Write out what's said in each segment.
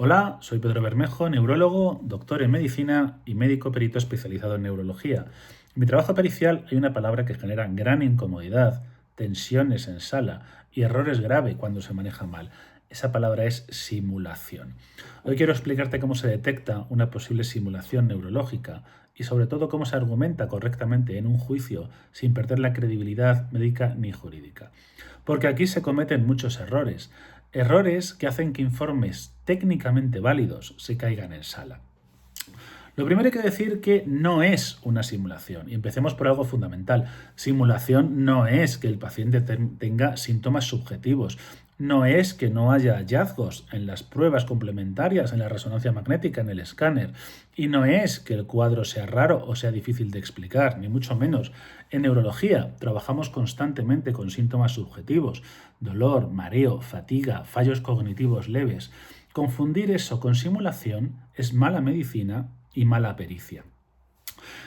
Hola, soy Pedro Bermejo, neurólogo, doctor en medicina y médico perito especializado en neurología. En mi trabajo pericial hay una palabra que genera gran incomodidad, tensiones en sala y errores graves cuando se maneja mal. Esa palabra es simulación. Hoy quiero explicarte cómo se detecta una posible simulación neurológica y sobre todo cómo se argumenta correctamente en un juicio sin perder la credibilidad médica ni jurídica. Porque aquí se cometen muchos errores. Errores que hacen que informes técnicamente válidos se caigan en sala. Lo primero hay que decir que no es una simulación, y empecemos por algo fundamental. Simulación no es que el paciente tenga síntomas subjetivos, no es que no haya hallazgos en las pruebas complementarias, en la resonancia magnética, en el escáner, y no es que el cuadro sea raro o sea difícil de explicar, ni mucho menos. En neurología trabajamos constantemente con síntomas subjetivos, dolor, mareo, fatiga, fallos cognitivos leves. Confundir eso con simulación es mala medicina y mala pericia.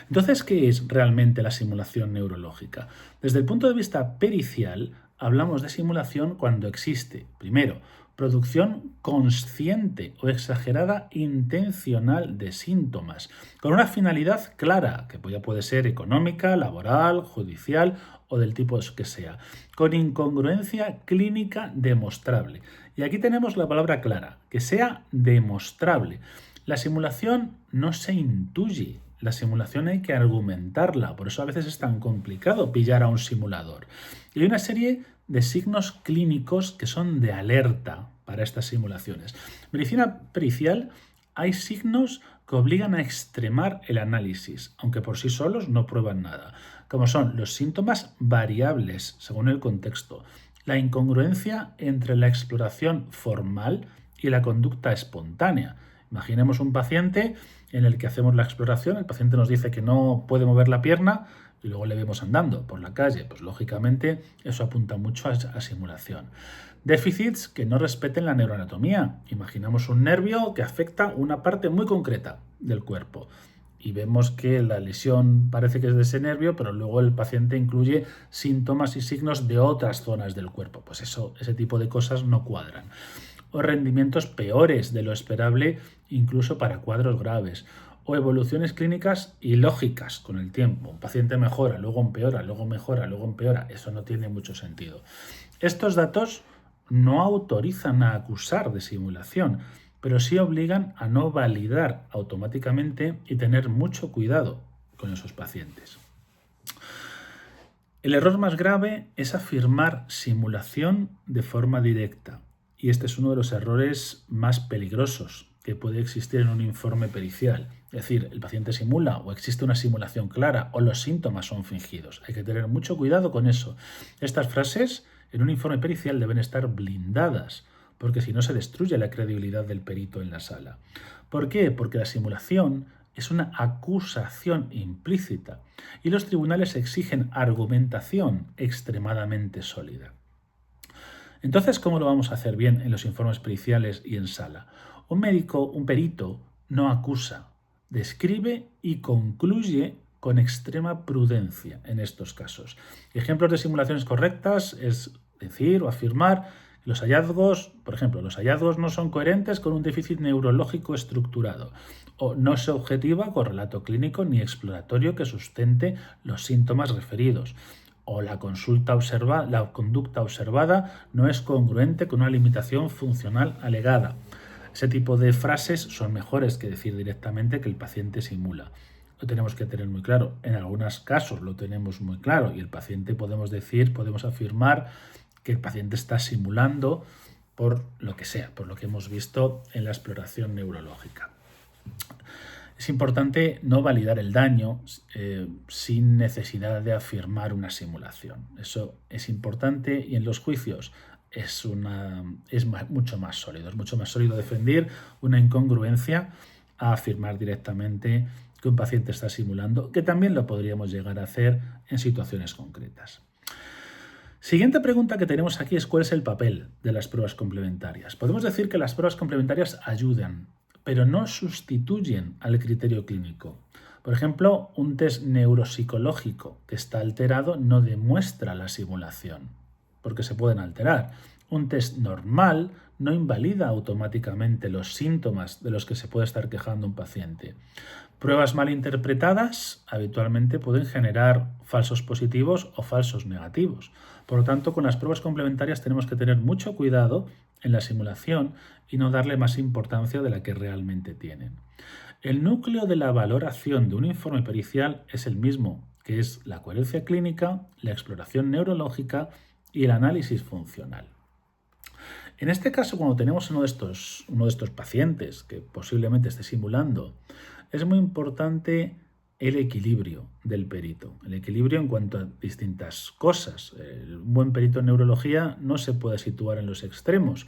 Entonces, ¿qué es realmente la simulación neurológica? Desde el punto de vista pericial, hablamos de simulación cuando existe, primero, producción consciente o exagerada intencional de síntomas, con una finalidad clara, que ya puede ser económica, laboral, judicial o del tipo que sea, con incongruencia clínica demostrable. Y aquí tenemos la palabra clara, que sea demostrable. La simulación no se intuye, la simulación hay que argumentarla, por eso a veces es tan complicado pillar a un simulador. Y hay una serie de signos clínicos que son de alerta para estas simulaciones. En medicina pericial hay signos que obligan a extremar el análisis, aunque por sí solos no prueban nada, como son los síntomas variables según el contexto, la incongruencia entre la exploración formal y la conducta espontánea. Imaginemos un paciente en el que hacemos la exploración, el paciente nos dice que no puede mover la pierna y luego le vemos andando por la calle. Pues lógicamente eso apunta mucho a simulación. Déficits que no respeten la neuroanatomía. Imaginamos un nervio que afecta una parte muy concreta del cuerpo y vemos que la lesión parece que es de ese nervio, pero luego el paciente incluye síntomas y signos de otras zonas del cuerpo. Pues ese tipo de cosas no cuadran. O rendimientos peores de lo esperable incluso para cuadros graves, o evoluciones clínicas ilógicas con el tiempo. Un paciente mejora, luego empeora, luego mejora, luego empeora. Eso no tiene mucho sentido. Estos datos no autorizan a acusar de simulación, pero sí obligan a no validar automáticamente y tener mucho cuidado con esos pacientes. El error más grave es afirmar simulación de forma directa, y este es uno de los errores más peligrosos que puede existir en un informe pericial. Es decir, el paciente simula o existe una simulación clara o los síntomas son fingidos. Hay que tener mucho cuidado con eso. Estas frases en un informe pericial deben estar blindadas, porque si no se destruye la credibilidad del perito en la sala. ¿Por qué? Porque la simulación es una acusación implícita y los tribunales exigen argumentación extremadamente sólida. Entonces, ¿cómo lo vamos a hacer bien en los informes periciales y en sala? Un médico, un perito, no acusa, describe y concluye con extrema prudencia en estos casos. Ejemplos de simulaciones correctas es decir o afirmar que los hallazgos, por ejemplo, los hallazgos no son coherentes con un déficit neurológico estructurado, o no se objetiva con relato clínico ni exploratorio que sustente los síntomas referidos, o la conducta observada no es congruente con una limitación funcional alegada. Ese tipo de frases son mejores que decir directamente que el paciente simula. Lo tenemos que tener muy claro. En algunos casos lo tenemos muy claro y el paciente podemos afirmar que el paciente está simulando por lo que sea, por lo que hemos visto en la exploración neurológica. Es importante no validar el daño sin necesidad de afirmar una simulación. Eso es importante y en los juicios es mucho más sólido. Es mucho más sólido defender una incongruencia a afirmar directamente que un paciente está simulando, que también lo podríamos llegar a hacer en situaciones concretas. Siguiente pregunta que tenemos aquí es ¿cuál es el papel de las pruebas complementarias? Podemos decir que las pruebas complementarias ayudan, pero no sustituyen al criterio clínico. Por ejemplo, un test neuropsicológico que está alterado no demuestra la simulación, porque se pueden alterar. Un test normal no invalida automáticamente los síntomas de los que se puede estar quejando un paciente. Pruebas mal interpretadas habitualmente pueden generar falsos positivos o falsos negativos. Por lo tanto, con las pruebas complementarias tenemos que tener mucho cuidado en la simulación y no darle más importancia de la que realmente tienen. El núcleo de la valoración de un informe pericial es el mismo, que es la coherencia clínica, la exploración neurológica y el análisis funcional. En este caso, cuando tenemos uno de estos pacientes que posiblemente esté simulando, es muy importante el equilibrio del perito. El equilibrio en cuanto a distintas cosas. Un buen perito en neurología no se puede situar en los extremos.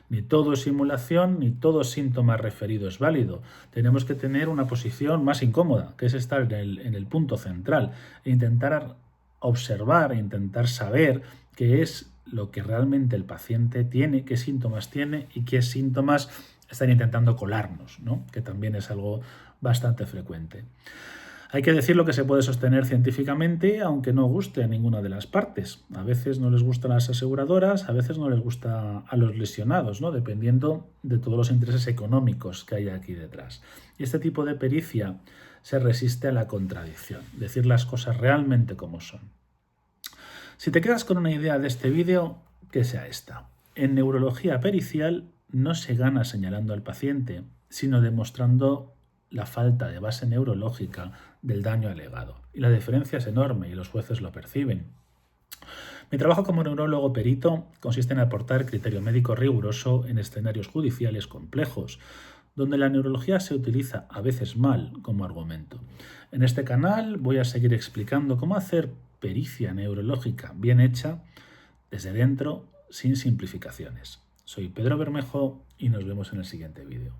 Ni todo es simulación, ni todo síntoma referido es válido. Tenemos que tener una posición más incómoda, que es estar en el punto central e intentar observar e intentar saber qué es lo que realmente el paciente tiene, qué síntomas tiene y qué síntomas están intentando colarnos, ¿no? Que también es algo bastante frecuente. Hay que decir lo que se puede sostener científicamente, aunque no guste a ninguna de las partes. A veces no les gustan las aseguradoras, a veces no les gusta a los lesionados, ¿no? Dependiendo de todos los intereses económicos que hay aquí detrás. Y este tipo de pericia se resiste a la contradicción, decir las cosas realmente como son. Si te quedas con una idea de este vídeo, que sea esta. En neurología pericial no se gana señalando al paciente, sino demostrando la falta de base neurológica del daño alegado. Y la diferencia es enorme y los jueces lo perciben. Mi trabajo como neurólogo perito consiste en aportar criterio médico riguroso en escenarios judiciales complejos, donde la neurología se utiliza a veces mal como argumento. En este canal voy a seguir explicando cómo hacer pericia neurológica bien hecha desde dentro sin simplificaciones. Soy Pedro Bermejo y nos vemos en el siguiente vídeo.